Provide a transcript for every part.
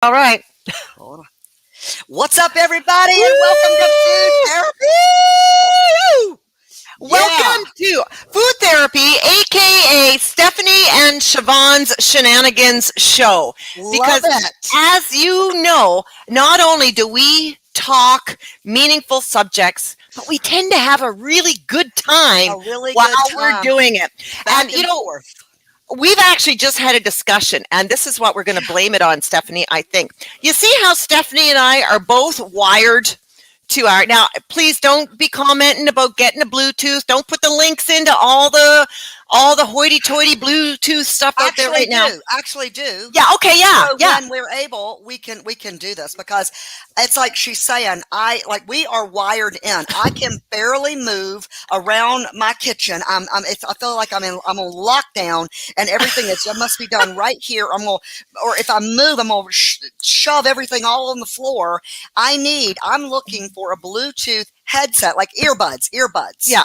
All right. Hold on. What's up, everybody, and welcome to Food Therapy. Welcome to Food Therapy, aka Stephanie and Siobhan's Shenanigans Show. Love it. As you know, not only do we talk meaningful subjects, but we tend to have a really good time while we're doing it. And you know, we've actually just had a discussion, and this is what we're going to blame it on, Stephanie, I think. You see how Stephanie and I are both wired to our... Now, please don't be commenting about getting a Bluetooth. Don't put the links into all the hoity-toity Bluetooth stuff out there right now. Actually do. Yeah, okay, yeah. So when we're able, we can do this, because it's like she's saying, we are wired in. I can barely move around my kitchen. I feel like I'm on lockdown, and everything must be done right here. Or if I move, I'm gonna shove everything all on the floor. I'm looking for a Bluetooth headset, like earbuds. Yeah.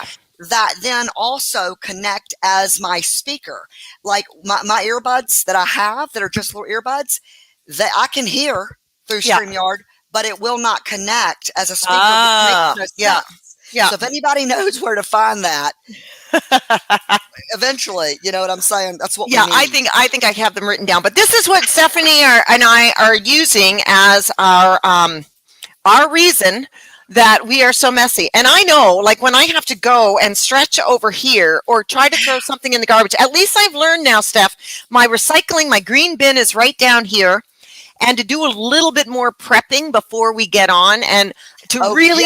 That then also connect as my speaker. Like my earbuds that I have that are just little earbuds that I can hear through StreamYard, but it will not connect as a speaker. Yeah. So if anybody knows where to find that, eventually, you know what I'm saying? That's what we need. I think I have them written down. But this is what Stephanie and I are using as our reason that we are so messy. And I know, like, when I have to go and stretch over here or try to throw something in the garbage, at least I've learned now, Steph, my green bin is right down here. And to do a little bit more prepping before we get on, and to really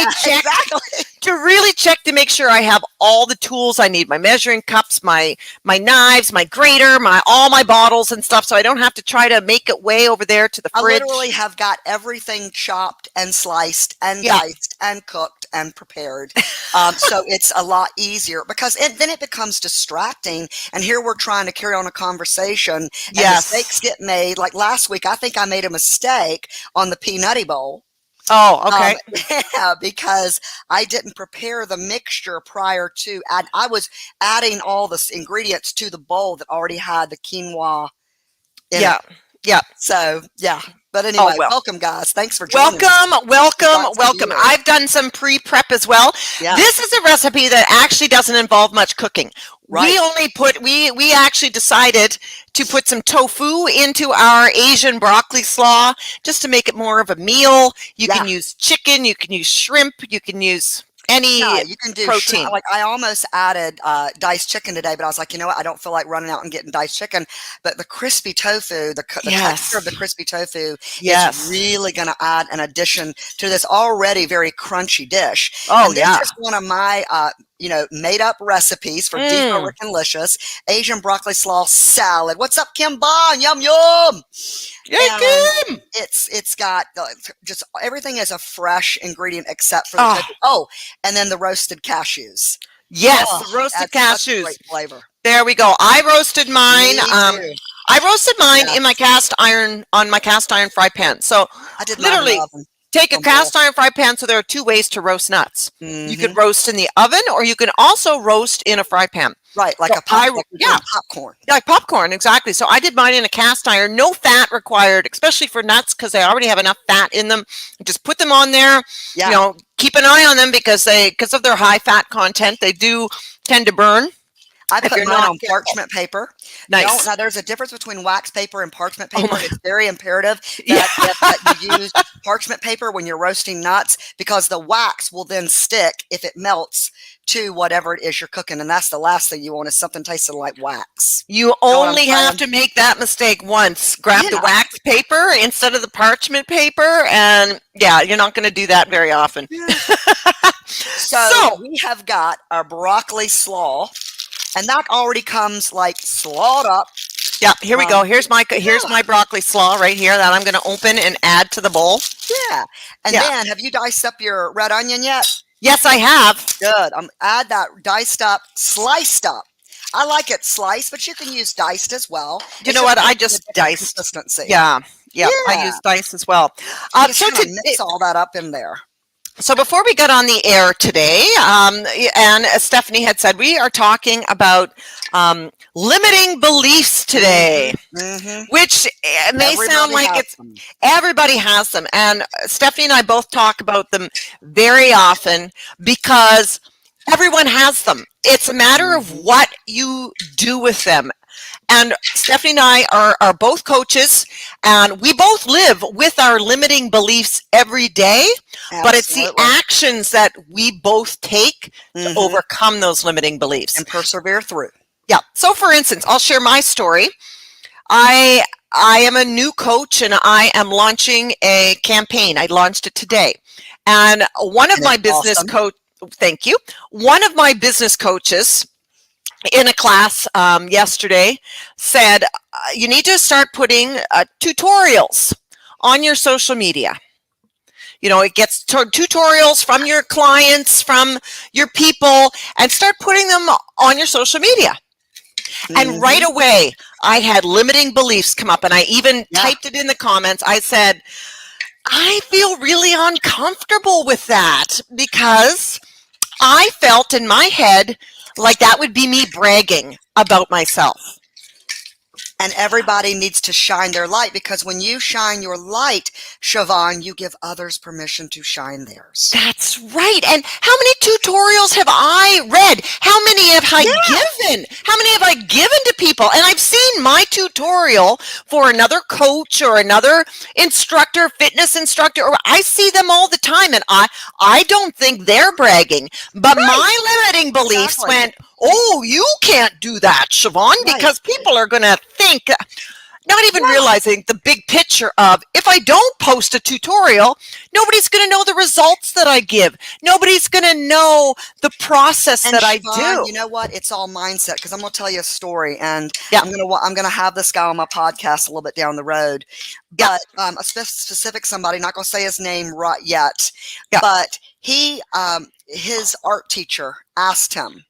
check to make sure I have all the tools I need, my measuring cups, my knives, my grater, all my bottles and stuff, so I don't have to try to make it way over there to the fridge. I literally have got everything chopped and sliced and diced and cooked and prepared. So it's a lot easier, because then it becomes distracting, and here we're trying to carry on a conversation, and mistakes get made. Like last week, I think I made a mistake on the peanutty bowl. Oh, okay. Because I didn't prepare the mixture prior to, I was adding all the ingredients to the bowl that already had the quinoa in it. Yeah. So, But anyway, welcome, guys. Thanks for joining us. Welcome. I've done some pre-prep as well. Yeah. This is a recipe that actually doesn't involve much cooking. Right. We actually decided to put some tofu into our Asian broccoli slaw just to make it more of a meal. You can use chicken, you can use shrimp, you can use any you can do protein. Like I almost added diced chicken today, but I was like, you know what? I don't feel like running out and getting diced chicken. But the crispy tofu, the texture of the crispy tofu is really going to add an addition to this already very crunchy dish. Oh, this is one of my made up recipes for Fa-Rekin Licious Asian Broccoli Slaw Salad. What's up, Kim Bon? Yum Yum. It's got just everything is a fresh ingredient except for the tofu. Oh, and then the roasted cashews. Yes, the roasted cashews. Great flavor. There we go. I roasted mine. In my cast iron fry pan. So I did literally take a cast iron fry pan. So there are two ways to roast nuts. You can roast in the oven, or you can also roast in a fry pan. Right, like popcorn. Like popcorn, exactly. So I did mine in a cast iron. No fat required, especially for nuts, because they already have enough fat in them. Just put them on there. You know, keep an eye on them, because of their high fat content, they do tend to burn. I put mine on parchment paper. Nice. Now, there's a difference between wax paper and parchment paper. It's very imperative that you use parchment paper when you're roasting nuts, because the wax will then stick if it melts to whatever it is you're cooking, and that's the last thing you want, is something tasting like wax. You only have to make that mistake once. Grab the wax paper instead of the parchment paper, and you're not going to do that very often. So we have got our broccoli slaw. And that already comes like slawed up. Yeah, here we go. Here's my broccoli slaw right here that I'm going to open and add to the bowl. Yeah. And then, have you diced up your red onion yet? Yes, I have. Good. Add that diced up, sliced up. I like it sliced, but you can use diced as well. You know what? I just diced. Consistency. Yeah. I use diced as well. So to mix all that up in there. So before we got on the air today, and as Stephanie had said, we are talking about limiting beliefs today, which may sound like everybody has them. And Stephanie and I both talk about them very often because everyone has them. It's a matter of what you do with them. And Stephanie and I are both coaches, and we both live with our limiting beliefs every day. Absolutely. But it's the actions that we both take to overcome those limiting beliefs. And persevere through. Yeah. So for instance, I'll share my story. I am a new coach, and I am launching a campaign. I launched it today. And one of my business thank you. One of my business coaches in a class yesterday said, you need to start putting tutorials on your social media. You know, it gets tutorials from your clients, from your people, and start putting them on your social media. And right away, I had limiting beliefs come up, and I even typed it in the comments. I said, I feel really uncomfortable with that because I felt in my head like that would be me bragging about myself. And everybody needs to shine their light, because when you shine your light, Siobhan, you give others permission to shine theirs. That's right. And how many tutorials have I read? How many have I given? How many have I given to people? And I've seen my tutorial for another coach or another instructor, fitness instructor, or I see them all the time, and I don't think they're bragging. But my limiting beliefs went, oh, you can't do that, Siobhan, because people are going to think, not even realizing the big picture of, if I don't post a tutorial, nobody's going to know the results that I give. Nobody's going to know the process that I do. You know what? It's all mindset, because I'm going to tell you a story, and I'm going to have this guy on my podcast a little bit down the road. But a specific somebody, not going to say his name right yet, but he, his art teacher asked him,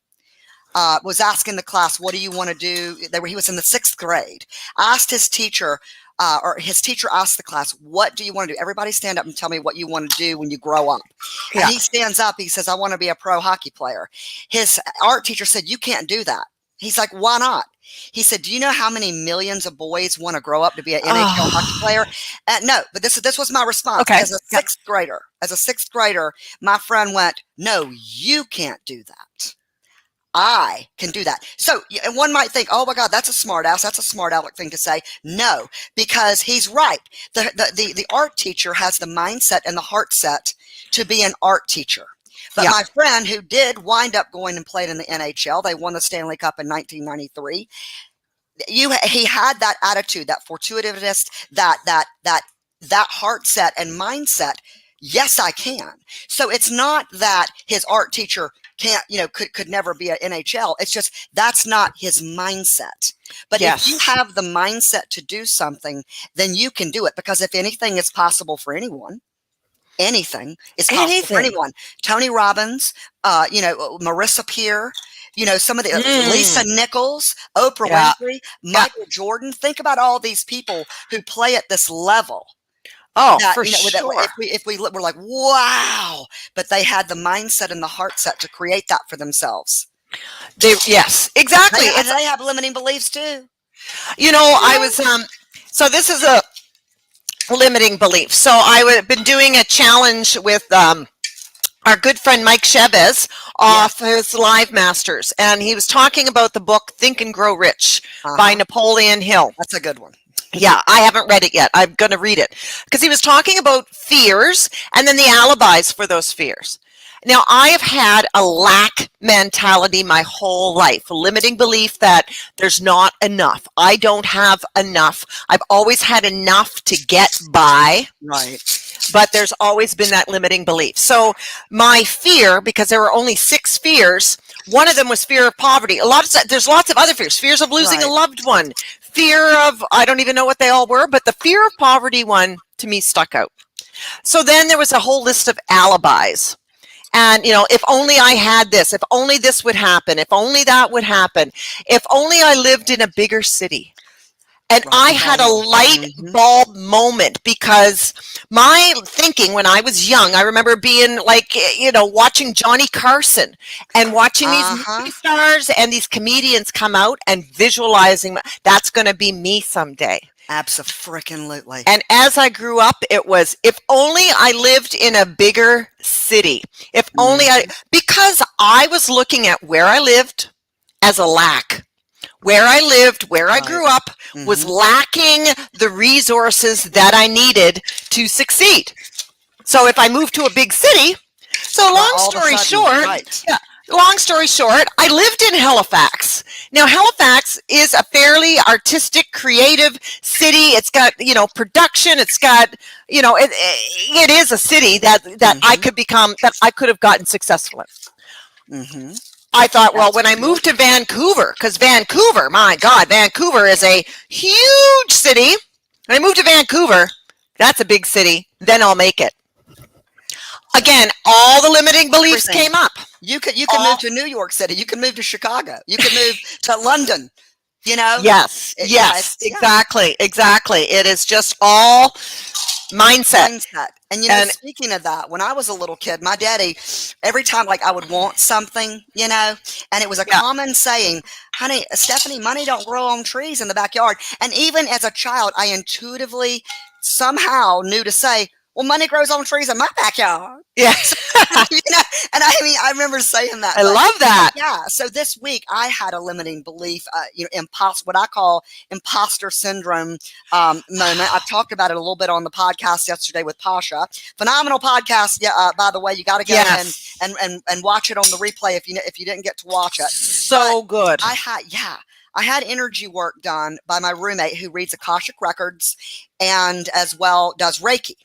was asking the class, what do you want to do? He was in the 6th grade. Asked his teacher, or his teacher asked the class, what do you want to do? Everybody stand up and tell me what you want to do when you grow up. And he stands up. He says, I want to be a pro hockey player. His art teacher said, you can't do that. He's like, why not? He said, do you know how many millions of boys want to grow up to be an NHL hockey player? No, but this was my response. As a 6th grader, my friend went, no, you can't do that. I can do that. So, and one might think, oh my God, that's a smart ass. That's a smart aleck thing to say. No, because he's right. The art teacher has the mindset and the heart set to be an art teacher. But my friend, who did wind up going and played in the NHL, they won the Stanley Cup in 1993. He had that attitude, that fortuitiveness, that heart set and mindset. Yes, I can. So it's not that his art teacher can't, could never be an NHL. It's just, that's not his mindset. But if you have the mindset to do something, then you can do it, because if anything is possible for anyone, anything is possible for anyone. Tony Robbins, Marissa Peer, some of the Lisa Nichols, Oprah Winfrey, Michael Jordan. Think about all these people who play at this level. Oh, for sure. If we we're like, wow, but they had the mindset and the heart set to create that for themselves. Yes, exactly. And they have limiting beliefs too. I was, so this is a limiting belief. So I've been doing a challenge with our good friend Mike Chavez off his Live Masters, and he was talking about the book Think and Grow Rich by Napoleon Hill. That's a good one. Yeah, I haven't read it yet. I'm going to read it, because he was talking about fears and then the alibis for those fears. Now, I have had a lack mentality my whole life, a limiting belief that there's not enough. I don't have enough. I've always had enough to get by. Right. But there's always been that limiting belief. So my fear, because there were only 6 fears, one of them was fear of poverty. There's lots of other fears. Fears of losing a loved one. Fear of, I don't even know what they all were, but the fear of poverty one to me stuck out. So then there was a whole list of alibis. And, if only I had this, if only this would happen, if only that would happen, if only I lived in a bigger city. And I had a light bulb moment, because my thinking when I was young, I remember being like, watching Johnny Carson and watching these movie stars and these comedians come out and visualizing that's going to be me someday. Abso-freaking-lutely. And as I grew up, it was, if only I lived in a bigger city, if only because I was looking at where I lived as a lack. Where I lived, where I grew up, was lacking the resources that I needed to succeed. So if I moved to a big city, long story short, I lived in Halifax. Now, Halifax is a fairly artistic, creative city. It's got, production. It's got, it is a city that I could have gotten successful in. I thought, well, when I moved to Vancouver, because Vancouver, my God, Vancouver is a huge city. When I moved to Vancouver, that's a big city, then I'll make it. Again, all the limiting beliefs came up. You could move to New York City. You could move to Chicago. You could move to London. Yes, exactly. It is just all mindset. And speaking of that, when I was a little kid, my daddy, every time I would want something, and it was a common saying, honey, Stephanie, money don't grow on trees in the backyard. And even as a child, I intuitively somehow knew to say, well, money grows on trees in my backyard. Yeah. And I remember saying that. I love that. Yeah. So this week I had a limiting belief, what I call imposter syndrome moment. I've talked about it a little bit on the podcast yesterday with Pasha. Phenomenal podcast. Yeah. By the way, you got to go and watch it on the replay if you didn't get to watch it. So good. I had energy work done by my roommate who reads Akashic Records and as well does Reiki.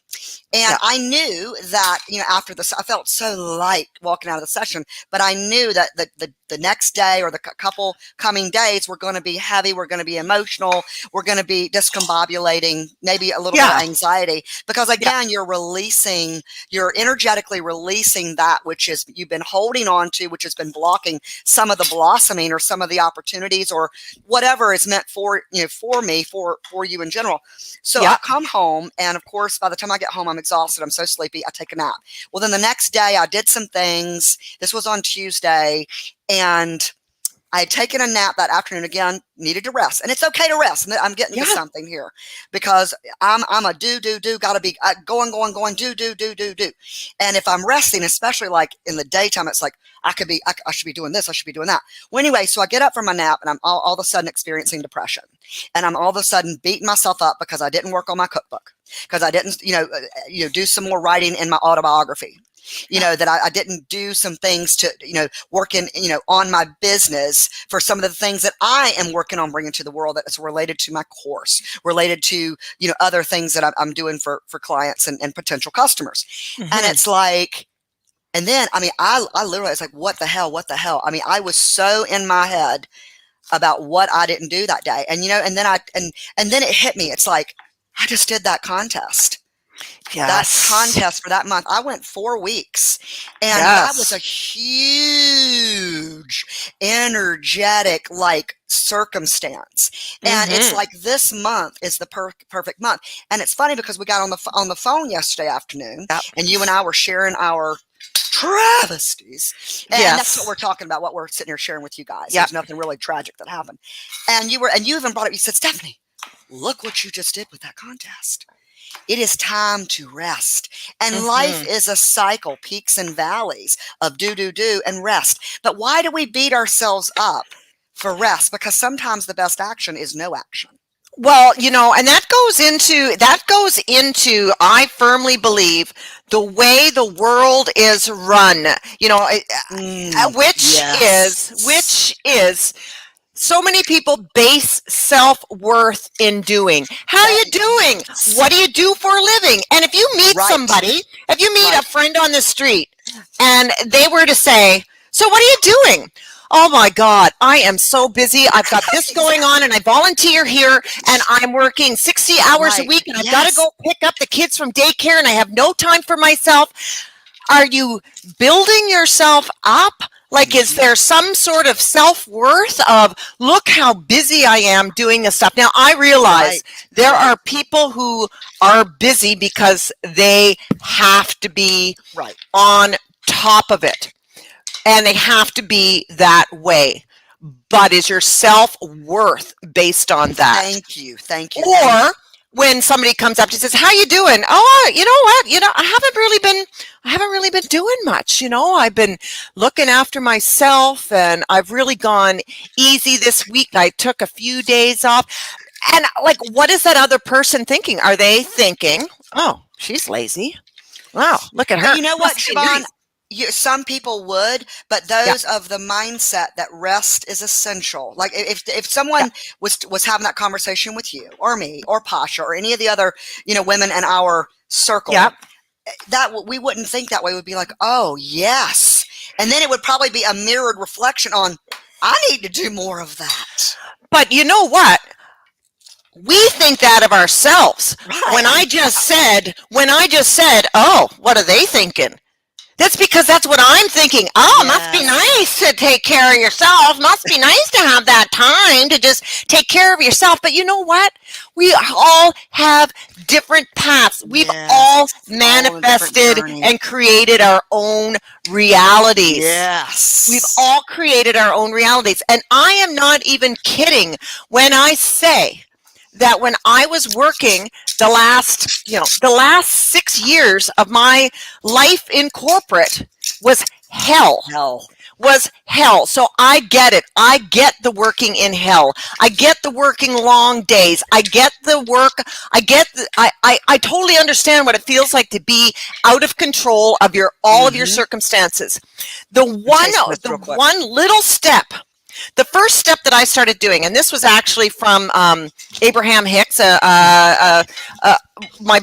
And I knew that, after this, I felt so light walking out of the session, but I knew that the next day or the couple coming days were going to be heavy. We're going to be emotional. We're going to be discombobulating, maybe a little bit of anxiety, because again, you're energetically releasing that which is you've been holding on to, which has been blocking some of the blossoming or some of the opportunities or whatever is meant for me, for you in general. So I come home, and of course, by the time I get home, I'm exhausted. I'm so sleepy. I take a nap. Well, then the next day I did some things. This was on Tuesday, and I had taken a nap that afternoon. Again, needed to rest, and it's okay to rest. And I'm getting to something here because I'm a do. Got to be going, do. And if I'm resting, especially in the daytime, it's like I should be doing this. I should be doing that. Well, anyway, so I get up from my nap, and I'm all of a sudden experiencing depression, and I'm all of a sudden beating myself up because I didn't work on my cookbook, because I didn't, do some more writing in my autobiography. That I didn't do some things to, work in, on my business for some of the things that I am working on bringing to the world that's related to my course, related to, other things that I'm doing for clients and potential customers. And it's like, and then, I literally, it's like, what the hell? I was so in my head about what I didn't do that day. And, and then it hit me. It's like, I just did that contest. That contest for that month. I went 4 weeks, and that was a huge energetic circumstance. And it's like this month is the perfect month. And it's funny because we got on the phone yesterday afternoon, and you and I were sharing our travesties, and that's what we're talking about, what we're sitting here sharing with you guys. There's nothing really tragic that happened. And you even brought up, you said, Stephanie, look what you just did with that contest. It is time to rest. And life is a cycle, peaks and valleys of do, and rest. But why do we beat ourselves up for rest? Because sometimes the best action is no action. Well, and that goes into, I firmly believe, the way the world is run, which is so many people base self-worth in doing. How are you doing? What do you do for a living? And if you meet somebody, if you meet a friend on the street and they were to say, so what are you doing? Oh my God, I am so busy. I've got this going on, and I volunteer here, and I'm working 60 hours a week, and I've got to go pick up the kids from daycare, and I have no time for myself. Are you building yourself up Like, is there some sort of self-worth of, look how busy I am doing this stuff? Now, I realize there are people who are busy because they have to be on top of it, and they have to be that way. But is your self-worth based on that? Thank you. Thank you. Or when somebody comes up and says, how you doing? Oh, you know what? I haven't really been doing much. I've been looking after myself, and I've really gone easy this week. I took a few days off. And like, what is that other person thinking? Are they thinking, oh, she's lazy? Wow, look at her. But you know what, Siobhan? Some people would, but those of the mindset that rest is essential. Like if someone was having that conversation with you or me or Pasha or any of the other, women in our circle, that we wouldn't think that way. Would be like, oh yes. And then it would probably be a mirrored reflection on, I need to do more of that. But you know what? We think that of ourselves. When I just said, oh, what are they thinking? That's because that's what I'm thinking. Oh, must be nice to take care of yourself. Must be nice to have that time to just take care of yourself. But you know what? We all have different paths. We've all manifested and created our own realities. Yes. We've all created our own realities. And I am not even kidding when I say that when I was working the last 6 years of my life in corporate was hell. Was hell. So I get it. I get the working in hell. I get the working long days. I get the work. I totally understand what it feels like to be out of control of all of your circumstances. The one little step. The first step that I started doing, and this was actually from Abraham Hicks, my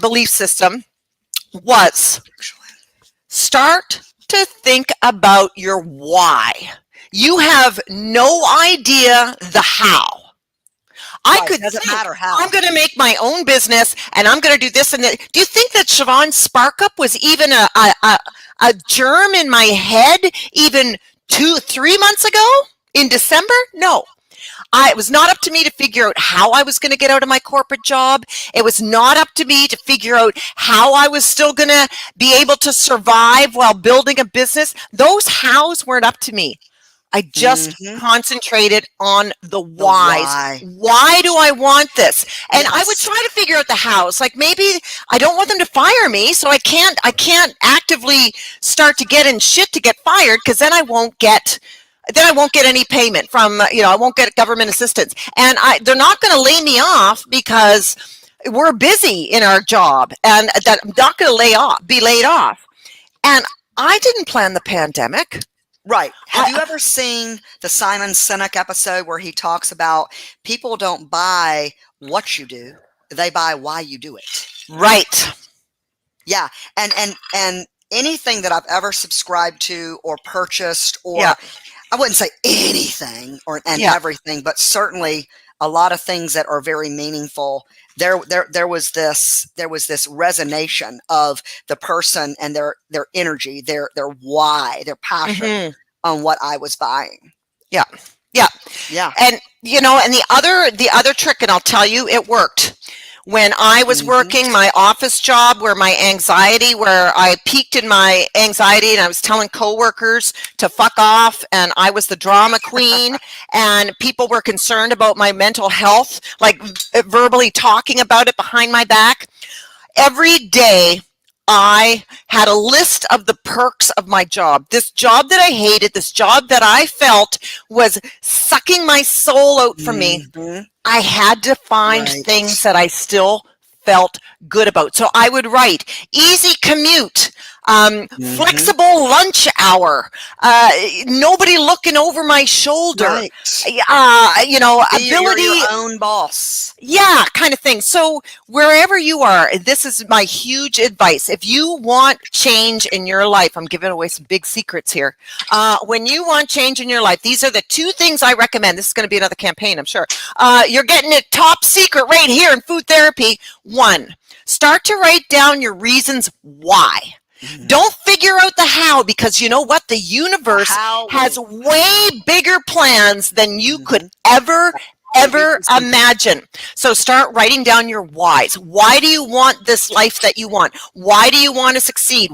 belief system, was start to think about your why. You have no idea the how. I could doesn't matter how. I'm going to make my own business, and I'm going to do this and that. Do you think that Siobhan Sparkup was even a germ in my head even 2-3 months ago? In December? No. It was not up to me to figure out how I was going to get out of my corporate job. It was not up to me to figure out how I was still going to be able to survive while building a business. Those hows weren't up to me. I just concentrated on the whys. Why do I want this? And I would try to figure out the hows. Like, maybe I don't want them to fire me, so I can't actively start to get in shit to get fired, because then I won't get any payment from, I won't get government assistance. And they're not going to lay me off because we're busy in our job, and that I'm not going to be laid off. And I didn't plan the pandemic. Right. Have you ever seen the Simon Sinek episode where he talks about people don't buy what you do, they buy why you do it? Right. Yeah. And anything that I've ever subscribed to or purchased, or I wouldn't say anything and everything, but certainly a lot of things that are very meaningful. There was this resonation of the person and their energy, their why, their passion on what I was buying. Yeah. And and the other trick, and I'll tell you, it worked. When I was working my office job where I peaked in my anxiety, and I was telling coworkers to fuck off, and I was the drama queen, and people were concerned about my mental health, like verbally talking about it behind my back. Every day I had a list of the perks of my job. This job that I hated, this job that I felt was sucking my soul out from me. I had to find things that I still felt good about. So I would write easy commute, flexible lunch hour, nobody looking over my shoulder, ability, your own boss. Yeah, kind of thing. So wherever you are, this is my huge advice. If you want change in your life, I'm giving away some big secrets here. When you want change in your life, these are the 2 things I recommend. This is going to be another campaign, I'm sure. You're getting it top secret right here in food therapy. 1, start to write down your reasons why. Don't figure out the how, because you know what? The universe has way bigger plans than you could ever imagine. So start writing down your whys. Why do you want this life that you want? Why do you want to succeed?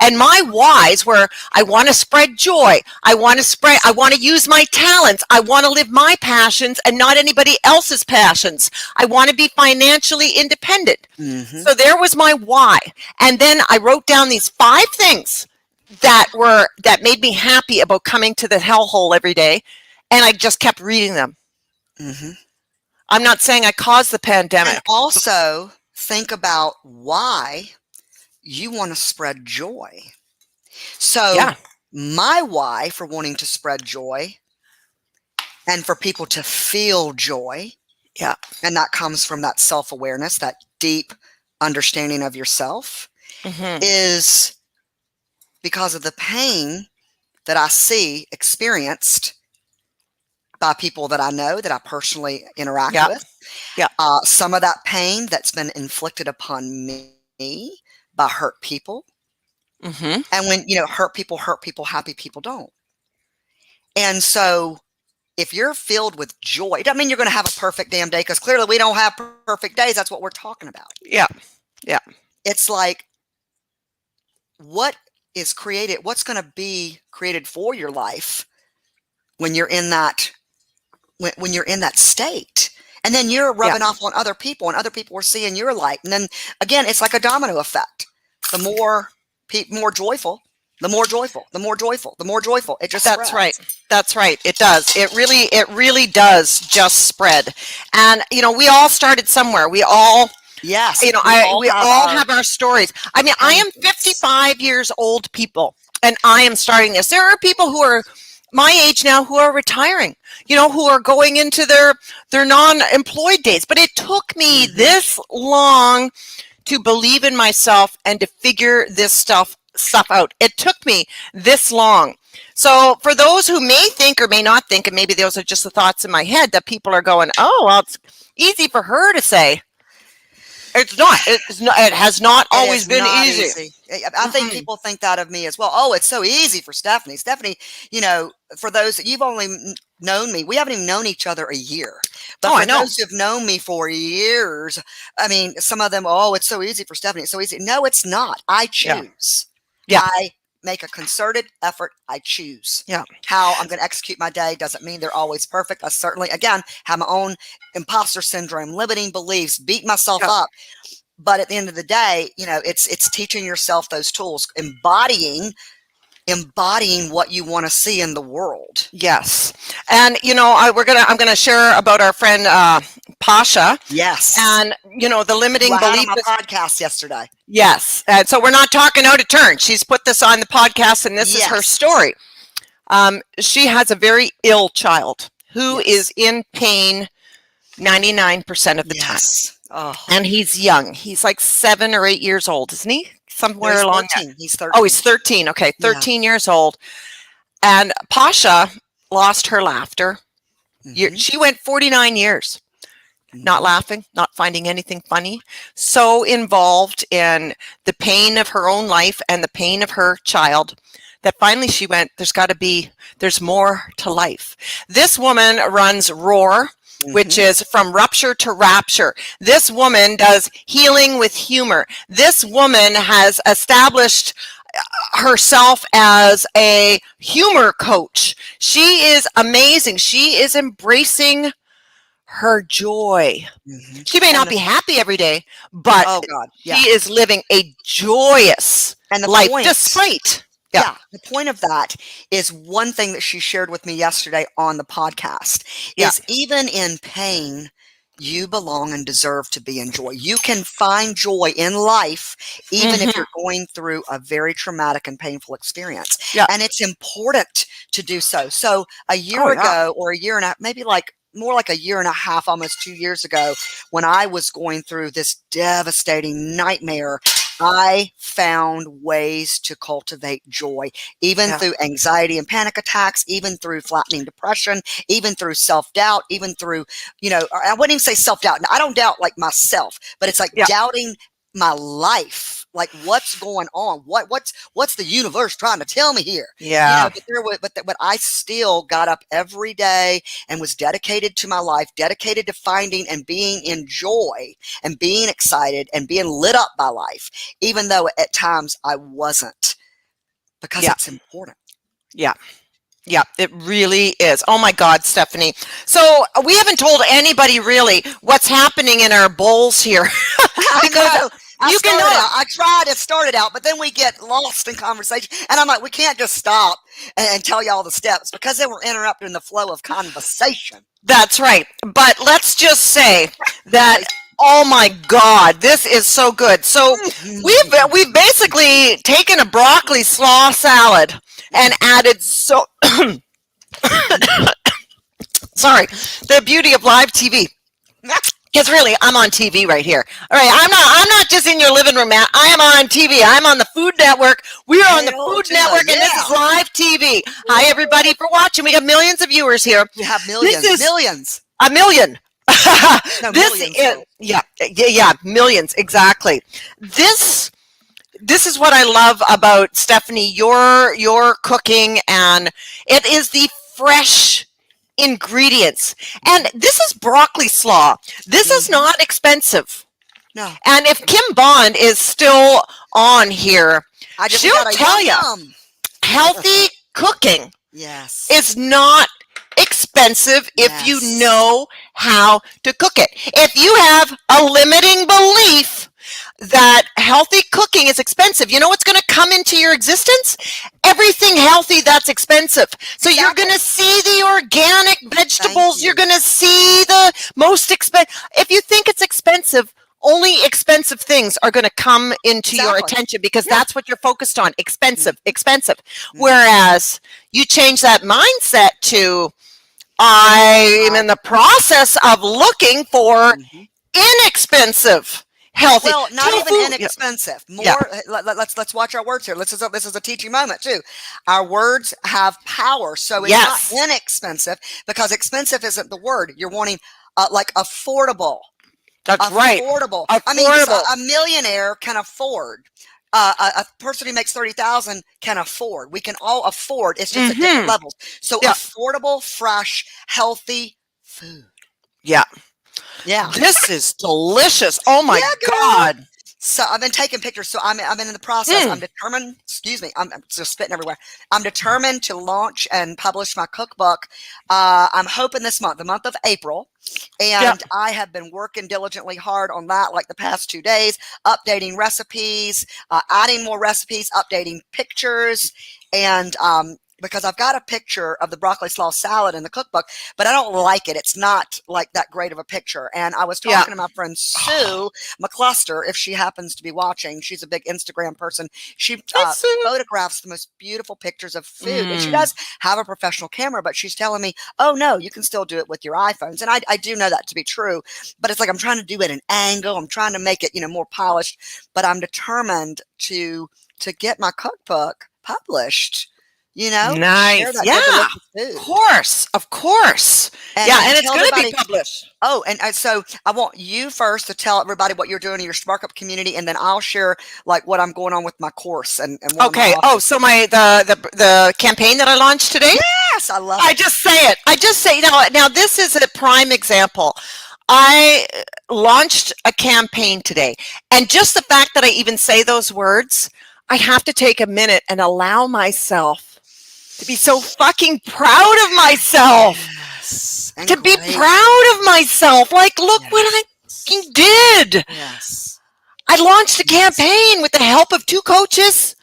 And my whys were, I want to spread joy. I want to use my talents. I want to live my passions and not anybody else's passions. I want to be financially independent. So there was my why. And then I wrote down these 5 things that made me happy about coming to the hellhole every day. And I just kept reading them. I'm not saying I caused the pandemic. And also think about why you want to spread joy. So my why for wanting to spread joy and for people to feel joy, and that comes from that self-awareness, that deep understanding of yourself, is because of the pain that I see experienced by people that I know, that I personally interact with. Some of that pain that's been inflicted upon me by hurt people. And when, hurt people, happy people don't. And so if you're filled with joy, it doesn't mean you're going to have a perfect damn day, because clearly we don't have perfect days. That's what we're talking about. It's like, what's going to be created for your life when you're in that when you're in that state, and then you're rubbing off on other people, and other people are seeing your light, and then again, it's like a domino effect. The more joyful, the more joyful, the more joyful, the more joyful. It just spreads. That's right. It does. It really does just spread. And we all started somewhere. We all. Yes. We all have our stories. I mean, I am 55 years old, people, and I am starting this. There are people who are my age now who are retiring, who are going into their non-employed days. But it took me this long to believe in myself and to figure this stuff out. It took me this long. So for those who may think or may not think, and maybe those are just the thoughts in my head, that people are going, oh, well, it's easy for her to say. It's not. It has not always been easy. I think people think that of me as well. Oh, it's so easy for Stephanie. Stephanie, for those that you've only known me, we haven't even known each other a year. But for those who've known me for years, I mean, some of them, oh, it's so easy for Stephanie. It's so easy. No, it's not. I choose. I make a concerted effort. I choose how I'm going to execute my day. Doesn't mean they're always perfect. I certainly, again, have my own imposter syndrome, limiting beliefs, beat myself up. But at the end of the day, it's teaching yourself those tools, embodying what you want to see in the world. Yes. And I'm going to share about our friend Pasha. Yes. And the limiting belief on my podcast yesterday. Yes. And so we're not talking out of turn. She's put this on the podcast, and this is her story. She has a very ill child who is in pain 99% of the time. Oh. And he's young. He's like 7 or 8 years old, isn't he? Somewhere along there. He's 13. Oh, he's 13. Okay, 13 years old. And Pasha lost her laughter. She went 49 years not laughing, not finding anything funny, so involved in the pain of her own life and the pain of her child, that finally she went, there's more to life. This woman runs Roar, which is from rupture to rapture. This woman does healing with humor. This woman has established herself as a humor coach. She is amazing. She is embracing her joy. She may not be happy every day, but she is living a joyous life despite. The point of that is one thing that she shared with me yesterday on the podcast is even in pain, you belong and deserve to be in joy. You can find joy in life, even if you're going through a very traumatic and painful experience. And it's important to do so. So a year ago, or a year and a half, maybe more like a year and a half, almost 2 years ago, when I was going through this devastating nightmare, I found ways to cultivate joy, even through anxiety and panic attacks, even through flattening depression, even through self-doubt, even through, I wouldn't even say self-doubt. I don't doubt like myself, but it's like doubting my life. Like, what's going on? What's the universe trying to tell me here? Yeah. But I still got up every day and was dedicated to my life, dedicated to finding and being in joy and being excited and being lit up by life, even though at times I wasn't, because it's important. Yeah. Yeah, it really is. Oh my God, Stephanie. So we haven't told anybody really what's happening in our bowls here. Because I try to start it out, but then we get lost in conversation. And I'm like, we can't just stop and tell you all the steps, because then we're interrupting the flow of conversation. That's right. But let's just say that, oh my God, this is so good. So we've basically taken a broccoli slaw salad and added sorry, the beauty of live TV. Because really, I'm on TV right here. All right, I'm not just in your living room, Matt. I am on TV. I'm on the Food Network. We are on the Food Network, and this is live TV. Hi, everybody, for watching. We have millions of viewers here. We have millions. Millions. A million. No, this millions, is millions, exactly. This is what I love about Stephanie, your cooking, and it is the fresh ingredients. And this is broccoli slaw. This is not expensive. No. And if Kim Bond is still on here, she'll tell you healthy cooking is not expensive if you know how to cook it. If you have a limiting belief that healthy cooking is expensive, you know what's going to come into your existence? Everything healthy that's expensive. So you're going to see the organic vegetables. You're going to see the most expensive. If you think it's expensive, only expensive things are going to come into your attention, because that's what you're focused on. Expensive. Whereas you change that mindset to, I'm in the process of looking for inexpensive, healthy. Well, not even inexpensive. More. Let's watch our words here. This is a teaching moment too. Our words have power, so it's not inexpensive, because expensive isn't the word. You're wanting like affordable. That's right. Affordable. I mean, a millionaire can afford. A person who makes 30,000 can afford. We can all afford. It's just at different levels. So affordable, fresh, healthy food. Yeah. This is delicious. Oh my God. So I've been taking pictures. So I'm in the process. I'm determined. Excuse me. I'm just spitting everywhere. I'm determined to launch and publish my cookbook. I'm hoping this month, the month of April. And I have been working diligently hard on that, like the past 2 days, updating recipes, adding more recipes, updating pictures, and because I've got a picture of the broccoli slaw salad in the cookbook, but I don't like it. It's not like that great of a picture. And I was talking to my friend Sue McCluster, if she happens to be watching. She's a big Instagram person. She photographs the most beautiful pictures of food. And she does have a professional camera, but she's telling me, oh no, you can still do it with your iPhones. And I do know that to be true, but it's like, I'm trying to do it an angle. I'm trying to make it, more polished, but I'm determined to get my cookbook published. Nice. Of course. And it's going to be published. Oh, and so I want you first to tell everybody what you're doing in your Spark Up community, and then I'll share like what I'm going on with my course and okay. Oh, so the campaign that I launched today? Yes, I love it. I just say now this is a prime example. I launched a campaign today, and just the fact that I even say those words, I have to take a minute and allow myself to be so fucking proud of myself. To be proud of myself. Like, look what I fucking did. I launched a campaign with the help of 2 coaches.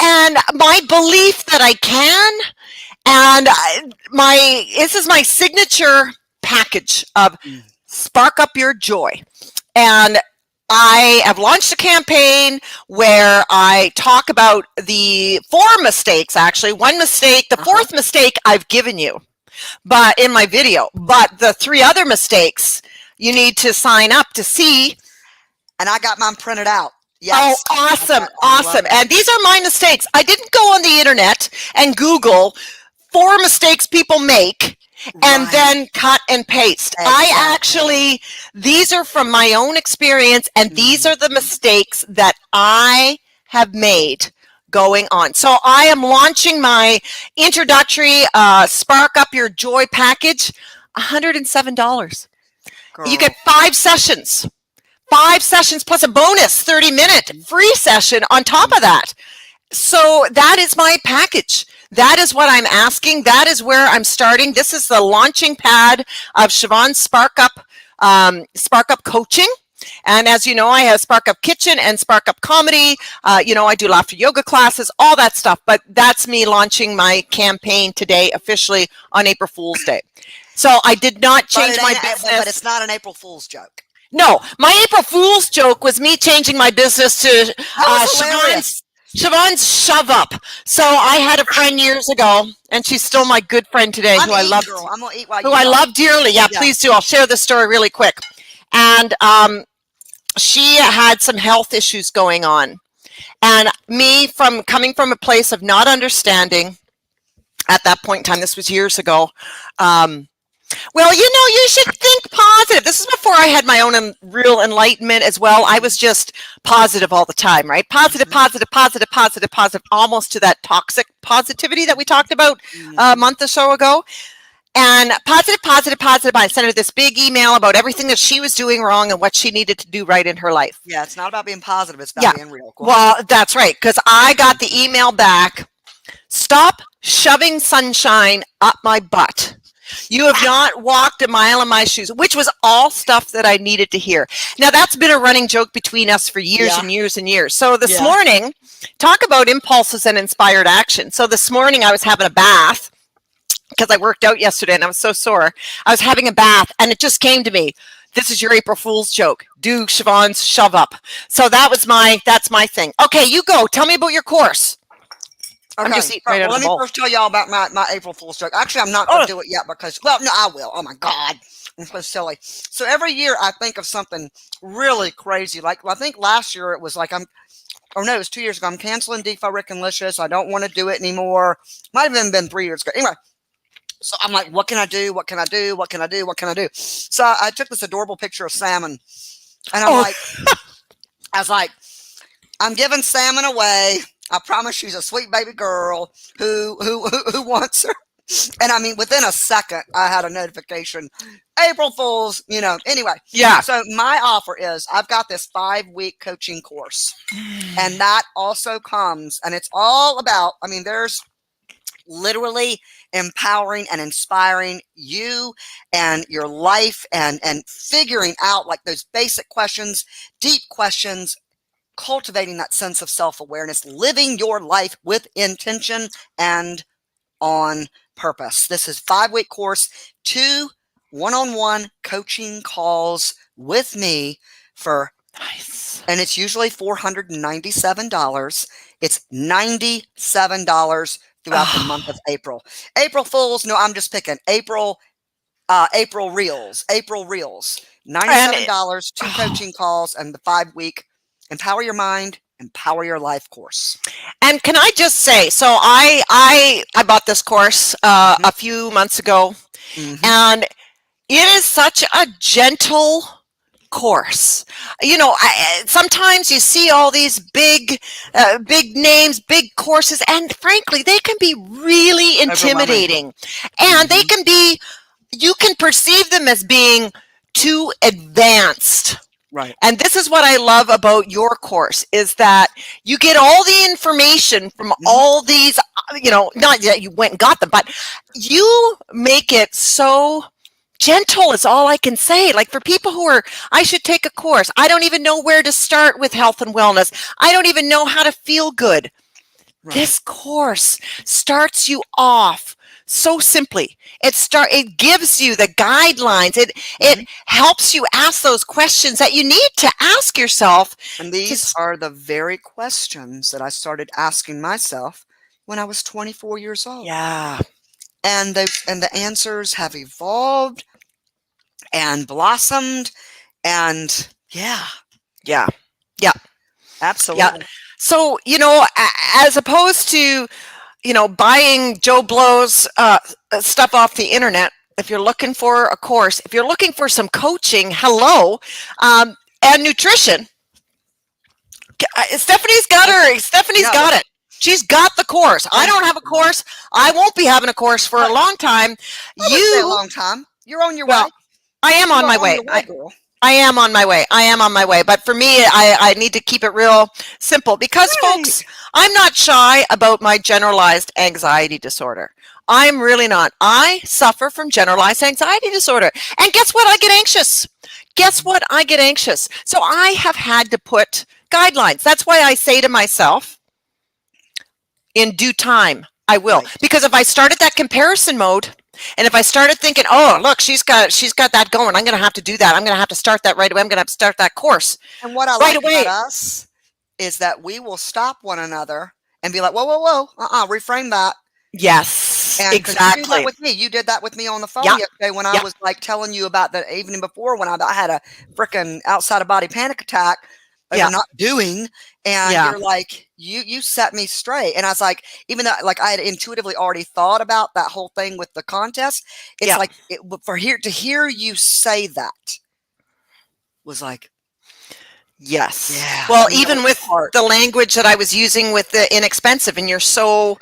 And my belief that I can. And this is my signature package of Spark Up Your Joy. And I have launched a campaign where I talk about the 4 mistakes, actually. 1 mistake, the 4th mistake I've given you, but in my video. But the 3 other mistakes you need to sign up to see. And I got mine printed out. Yes. Oh, awesome. And these are my mistakes. I didn't go on the internet and Google 4 mistakes people make and Right. then cut and paste. Exactly. These are from my own experience, and these are the mistakes that I have made going on. So I am launching my introductory Spark Up Your Joy package, $107. Girl. You get 5 sessions. 5 sessions plus a bonus 30-minute free session on top of that. So that is my package. That is what I'm asking. That is where I'm starting. This is the launching pad of Siobhan's Spark Up Coaching. And as you know, I have Spark Up Kitchen and Spark Up Comedy. You know, I do laughter yoga classes, all that stuff. But that's me launching my campaign today officially on April Fool's Day. So I did not change my business. But it's not an April Fool's joke. No, my April Fool's joke was me changing my business to Siobhan's Shove Up. So I had a friend years ago, and she's still my good friend today, who I love, I'm gonna eat while who I love dearly. Yeah, please do. I'll share this story really quick. And she had some health issues going on, and me coming from a place of not understanding at that point in time. This was years ago. Well, you know, you should think positive. This is before I had my own real enlightenment as well. I was just positive all the time, right? Positive, positive, positive, positive, positive, almost to that toxic positivity that we talked about a month or so ago. And positive, positive, positive. I sent her this big email about everything that she was doing wrong and what she needed to do right in her life. Yeah, it's not about being positive. It's about being real. Well, that's right, because I got the email back. Stop shoving sunshine up my butt. You have not walked a mile in my shoes, which was all stuff that I needed to hear. Now, that's been a running joke between us for years and years and years. So this morning, talk about impulses and inspired action. So this morning I was having a bath because I worked out yesterday and I was so sore. I was having a bath and it just came to me. This is your April Fool's joke. Do Siobhan's Shove Up. So that's my thing. Okay, you go. Tell me about your course. Okay. Let me first tell y'all about my April Fool's joke. Actually, I'm not going to do it yet because, well, no, I will. Oh my God, I'm so silly. So every year I think of something really crazy. Like I think last year it was like it was 2 years ago. I'm canceling Fa-Rekin Licious. I don't want to do it anymore. Might have even been 3 years ago. Anyway, so I'm like, what can I do? What can I do? What can I do? What can I do? So I took this adorable picture of salmon, and I was like, I'm giving salmon away. I promise she's a sweet baby girl who wants her. And I mean, within a second, I had a notification, April Fool's, you know, anyway. Yeah. So my offer is I've got this 5-week coaching course, and that also comes, and it's all about, I mean, there's literally empowering and inspiring you and your life and figuring out like those basic questions, deep questions, cultivating that sense of self-awareness, living your life with intention and on purpose. This is 5-week course, 2 one-on-one coaching calls with me for and it's usually $497. It's $97 throughout the month of April. April Fools, no, I'm just picking April Reels. $97, 2 coaching calls, and the 5-week Empower Your Mind, Empower Your Life course. And can I just say, so I bought this course a few months ago, and it is such a gentle course. You know, sometimes you see all these big names, big courses, and frankly, they can be really intimidating. And they can be, you can perceive them as being too advanced. Right. And this is what I love about your course is that you get all the information from all these, you know, not that you went and got them, but you make it so gentle is all I can say. Like for people who are, I should take a course. I don't even know where to start with health and wellness. I don't even know how to feel good. Right. This course starts you off so simply. It gives you the guidelines. It helps you ask those questions that you need to ask yourself. And these are the very questions that I started asking myself when I was 24 years old. Yeah. And the answers have evolved and blossomed, and yeah, absolutely. Yeah. So, you know, as opposed to, buying Joe Blow's stuff off the internet, if you're looking for a course, if you're looking for some coaching, hello, and nutrition, Stephanie's got it. She's got the course. I don't have a course. I won't be having a course for a long time. A long time. You're on your way. I am on my way. I am on my way. I am on my way. But for me, I need to keep it real simple because, folks, I'm not shy about my generalized anxiety disorder. I'm really not. I suffer from generalized anxiety disorder. And guess what? I get anxious. So I have had to put guidelines. That's why I say to myself, in due time, I will. Right. Because if I started that comparison mode, and if I started thinking, oh, look, she's got that going, I'm going to have to do that. I'm going to have to start that right away. I'm going to have to start that course. And what I like about us is that we will stop one another and be like, whoa, reframe that. Yes, and exactly. You did that with me. You did that with me on the phone yesterday when I was like telling you about the evening before when I had a freaking outside of body panic attack over not doing. And you're like, you set me straight. And I was like, even though like I had intuitively already thought about that whole thing with the contest, it's like to hear you say that was like, yes. Yeah. Well, even with the language that I was using with the inexpensive, and you're so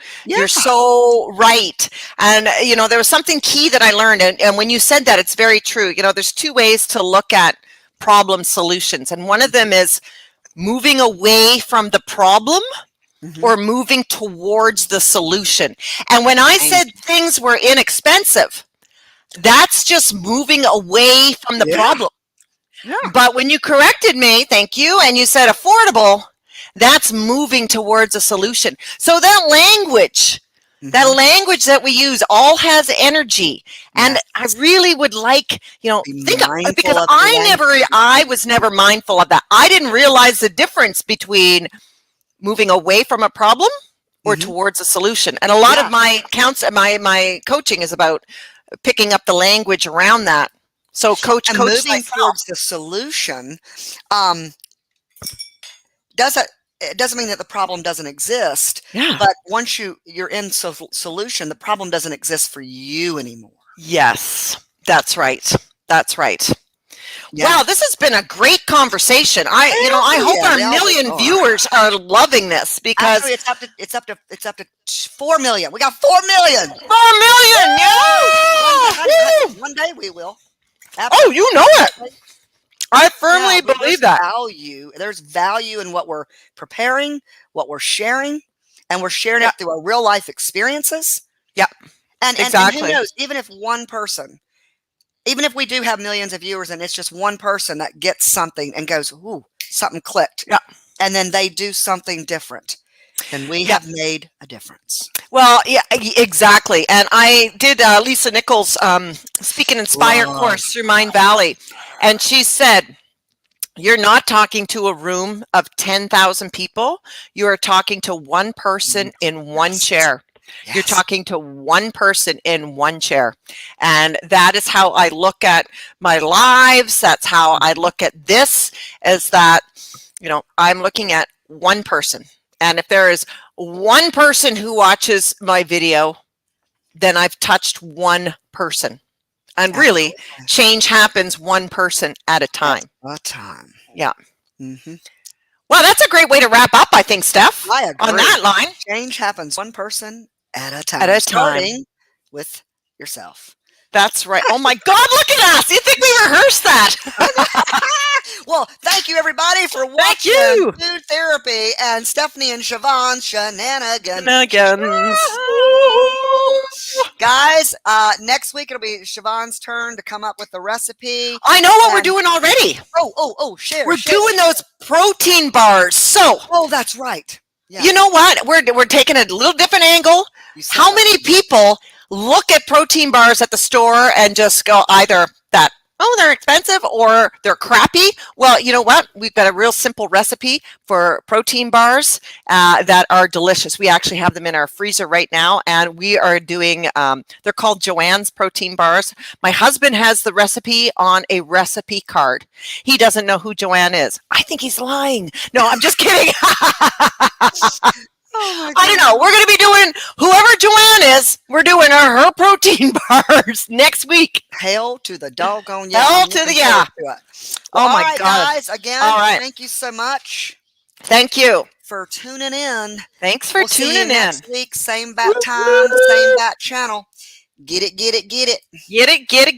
right. And there was something key that I learned, and when you said that, it's very true. There's two ways to look at problem solutions, and one of them is moving away from the problem or moving towards the solution. And when I said things were inexpensive, that's just moving away from the problem. Yeah. But when you corrected me, thank you, and you said affordable, that's moving towards a solution. So that language that we use all has energy. And I really would like, because I was never mindful of that. I didn't realize the difference between moving away from a problem or towards a solution. And a lot of my coaching is about picking up the language around that. So moving towards the solution it doesn't mean that the problem doesn't exist. Yeah. But once you're in solution, the problem doesn't exist for you anymore. Yes, that's right. That's right. Yeah. Wow, this has been a great conversation. I hope our million viewers are loving this because actually, it's up to 4 million. We got 4 million. 4 million. Yeah. One day we will. Absolutely. Oh, you know it. I firmly believe that. There's value in what we're preparing, what we're sharing, and we're sharing it through our real life experiences. Yeah. And who knows, even if we do have millions of viewers and it's just one person that gets something and goes, ooh, something clicked. Yeah. And then they do something different. And we have made a difference. Well, yeah, exactly. And I did Lisa Nichols' Speak and Inspire course through Mind Valley. And she said, you're not talking to a room of 10,000 people. You are talking to one person in one chair. Yes. You're talking to one person in one chair. And that is how I look at my lives. That's how I look at this, is that, I'm looking at one person. And if there is one person who watches my video, then I've touched one person. And really, change happens one person at a time. Yeah. Mm-hmm. Well, that's a great way to wrap up, I think, Steph. I agree. On that line. Change happens one person at a time. At a time. Starting with yourself. That's right. Oh, my God, look at us. You think we rehearsed that? Well, thank you, everybody, for watching Food Therapy and Stephanie and Siobhan's Shenanigans. Guys, next week it'll be Siobhan's turn to come up with the recipe. I know what we're doing already. Share. We're doing those protein bars. So. Oh, that's right. Yeah. You know what? We're taking a little different angle. How many people look at protein bars at the store and just go either that, oh, they're expensive or they're crappy? Well, you know what? We've got a real simple recipe for protein bars that are delicious. We actually have them in our freezer right now, and we are doing, they're called Joanne's protein bars. My husband has the recipe on a recipe card. He doesn't know who Joanne is. I think he's lying. No, I'm just kidding. I don't know. We're going to be doing, whoever Joanne is, we're doing her protein bars next week. Hell to the doggone yeah. Hell to the yeah. Well, oh my all right, God. guys. Again, thank you so much. Thank you for tuning in. Thanks for tuning in. Next week, same bat time, same bat channel. Get it, get it, get it. Get it, get it.